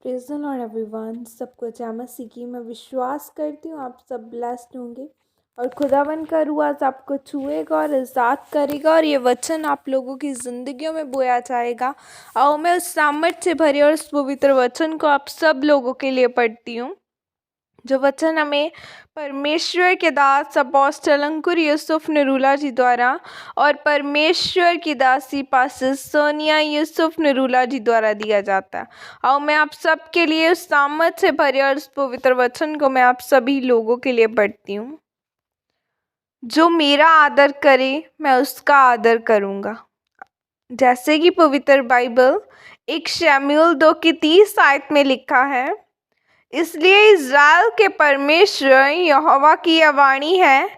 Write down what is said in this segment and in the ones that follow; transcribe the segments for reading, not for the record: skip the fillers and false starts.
Praise the Lord everyone. सबको जय मसीह की मैं विश्वास करती हूँ आप सब ब्लेस्ड होंगे और खुदावन का रूह आज आपको छुएगा और इज़्ज़त करेगा और ये वचन आप लोगों की ज़िंदगियों में बोया जाएगा। आओ मैं उस सामर्थ से भरे और उस पवित्र वचन को आप सब लोगों के लिए पढ़ती हूँ, जो वचन हमें परमेश्वर के दास अपोस्टल अंकुर यूसुफ नरूला जी द्वारा और परमेश्वर की दासी पास्टर सोनिया यूसुफ नरूला जी द्वारा दिया जाता है। आओ मैं आप सब के लिए उस सामर्थ से भरे और उस पवित्र वचन को मैं आप सभी लोगों के लिए पढ़ती हूँ। जो मेरा आदर करे मैं उसका आदर करूँगा। जैसे कि पवित्र बाइबल 1 शमूएल 2:30 आयत में लिखा है, इसलिए इज़राइल के परमेश्वर यहोवा की यह वाणी है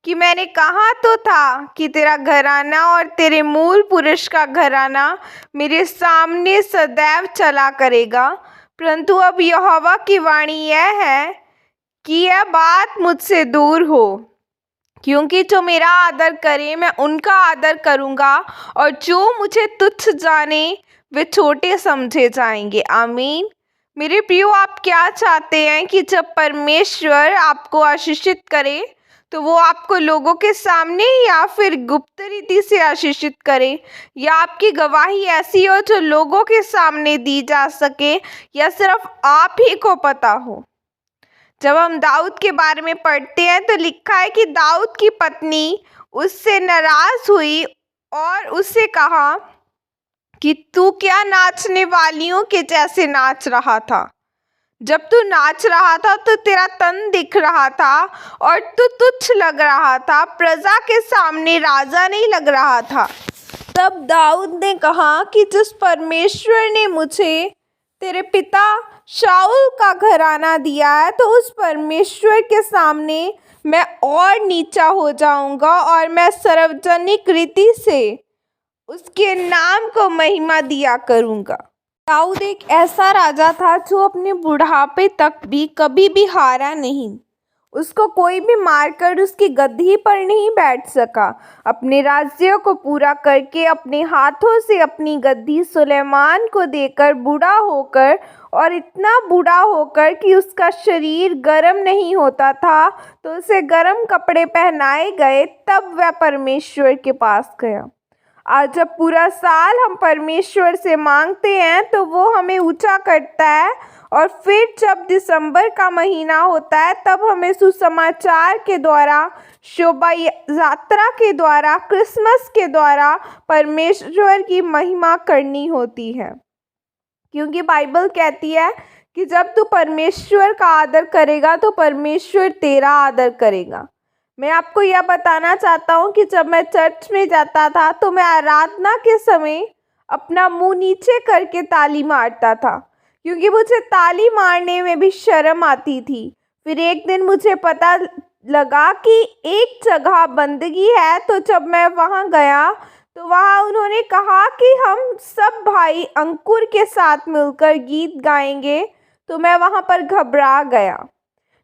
कि मैंने कहा तो था कि तेरा घराना और तेरे मूल पुरुष का घराना मेरे सामने सदैव चला करेगा, परंतु अब यहोवा की वाणी यह है कि यह बात मुझसे दूर हो, क्योंकि जो मेरा आदर करे मैं उनका आदर करूँगा और जो मुझे तुच्छ जाने वे छोटे समझे जाएंगे। आमीन। मेरे प्रियो, आप क्या चाहते हैं कि जब परमेश्वर आपको आशीषित करे तो वो आपको लोगों के सामने या फिर गुप्त रीति से आशीषित करे, या आपकी गवाही ऐसी हो जो लोगों के सामने दी जा सके या सिर्फ आप ही को पता हो। जब हम दाऊद के बारे में पढ़ते हैं तो लिखा है कि दाऊद की पत्नी उससे नाराज हुई और उससे कहा कि तू क्या नाचने वालियों के जैसे नाच रहा था। जब तू नाच रहा था तो तेरा तन दिख रहा था और तू तुच्छ लग रहा था, प्रजा के सामने राजा नहीं लग रहा था। तब दाऊद ने कहा कि जिस परमेश्वर ने मुझे तेरे पिता शाऊल का घराना दिया है, तो उस परमेश्वर के सामने मैं और नीचा हो जाऊंगा और मैं सार्वजनिक रीति से उसके नाम को महिमा दिया करूंगा। दाऊद एक ऐसा राजा था जो अपने बुढ़ापे तक भी कभी भी हारा नहीं। उसको कोई भी मारकर उसकी गद्दी पर नहीं बैठ सका। अपने राज्य को पूरा करके अपने हाथों से अपनी गद्दी सुलेमान को देकर बूढ़ा होकर, और इतना बूढ़ा होकर कि उसका शरीर गर्म नहीं होता था, तो उसे गर्म कपड़े पहनाए गए, तब वह परमेश्वर के पास गया। आज जब पूरा साल हम परमेश्वर से मांगते हैं तो वो हमें ऊंचा करता है, और फिर जब दिसंबर का महीना होता है तब हमें सुसमाचार के द्वारा, शोभा यात्रा के द्वारा, क्रिसमस के द्वारा परमेश्वर की महिमा करनी होती है। क्योंकि बाइबल कहती है कि जब तू परमेश्वर का आदर करेगा तो परमेश्वर तेरा आदर करेगा। मैं आपको यह बताना चाहता हूँ कि जब मैं चर्च में जाता था तो मैं आराधना के समय अपना मुंह नीचे करके ताली मारता था, क्योंकि मुझे ताली मारने में भी शर्म आती थी। फिर एक दिन मुझे पता लगा कि एक जगह बंदगी है, तो जब मैं वहाँ गया तो वहाँ उन्होंने कहा कि हम सब भाई अंकुर के साथ मिलकर गीत गाएंगे, तो मैं वहाँ पर घबरा गया।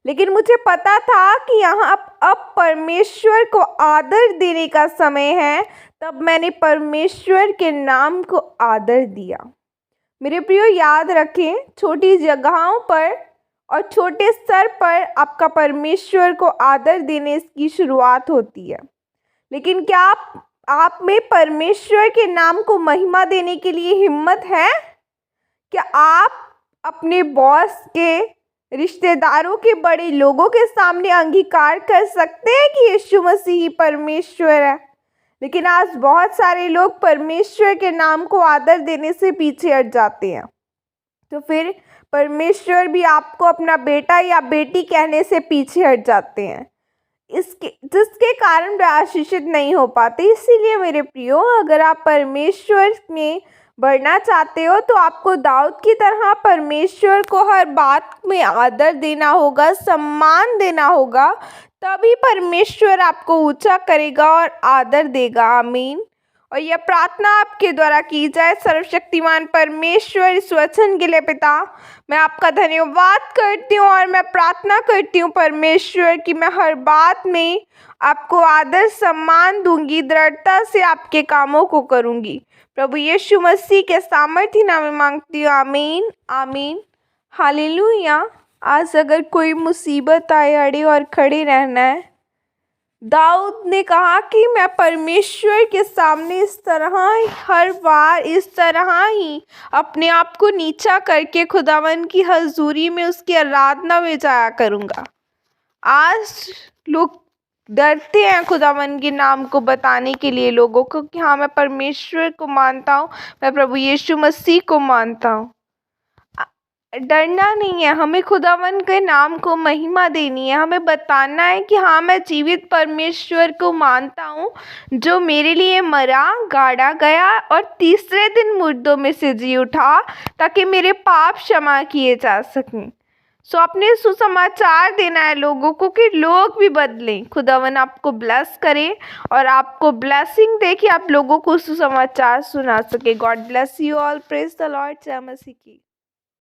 लेकिन मुझे पता था कि यहाँ अब परमेश्वर को आदर देने का समय है, तब मैंने परमेश्वर के नाम को आदर दिया। मेरे प्रियो, याद रखें, छोटी जगहों पर और छोटे स्तर पर आपका परमेश्वर को आदर देने की शुरुआत होती है। लेकिन क्या आप में परमेश्वर के नाम को महिमा देने के लिए हिम्मत है? क्या आप अपने बॉस के, रिश्तेदारों के, बड़े लोगों के सामने अंगीकार कर सकते हैं कि यीशु मसीह ही परमेश्वर है? लेकिन आज बहुत सारे लोग परमेश्वर के नाम को आदर देने से पीछे हट जाते हैं, तो फिर परमेश्वर भी आपको अपना बेटा या बेटी कहने से पीछे हट जाते हैं, जिसके कारण वे आशीषित नहीं हो पाते। इसीलिए मेरे प्रियो, अगर आप परमेश्वर में बढ़ना चाहते हो तो आपको दाऊद की तरह परमेश्वर को हर बात में आदर देना होगा, सम्मान देना होगा, तभी परमेश्वर आपको ऊंचा करेगा और आदर देगा। आमीन। और यह प्रार्थना आपके द्वारा की जाए। सर्वशक्तिमान परमेश्वर, इस वचन के लिए पिता, मैं आपका धन्यवाद करती हूँ और मैं प्रार्थना करती हूँ परमेश्वर कि मैं हर बात में आपको आदर सम्मान दूंगी, दृढ़ता से आपके कामों को करूँगी। प्रभु यीशु मसीह के सामर्थ्य नाम में मांगती हूँ। आमीन, आमीन, हालेलुया। आज अगर कोई मुसीबत आए, अड़े और खड़े रहना है। दाऊद ने कहा कि मैं परमेश्वर के सामने इस तरह हर बार इस तरह ही अपने आप को नीचा करके खुदावन की हजूरी में उसकी आराधना में जाया करूँगा। आज लोग डरते हैं खुदावन के नाम को बताने के लिए लोगों को कि हाँ मैं परमेश्वर को मानता हूँ, मैं प्रभु यीशु मसीह को मानता हूँ। डरना नहीं है, हमें खुदावन के नाम को महिमा देनी है। हमें बताना है कि हाँ मैं जीवित परमेश्वर को मानता हूँ जो मेरे लिए मरा, गाड़ा गया और तीसरे दिन मुर्दों में से जी उठा ताकि मेरे पाप क्षमा किए जा सकें। सो अपने सुसमाचार देना है लोगों को कि लोग भी बदलें। खुदावन आपको ब्लेस करे और आपको ब्लेसिंग दे कि आप लोगों को सुसमाचार सुना सके। God bless you all. Praise the Lord. जय मसीह की।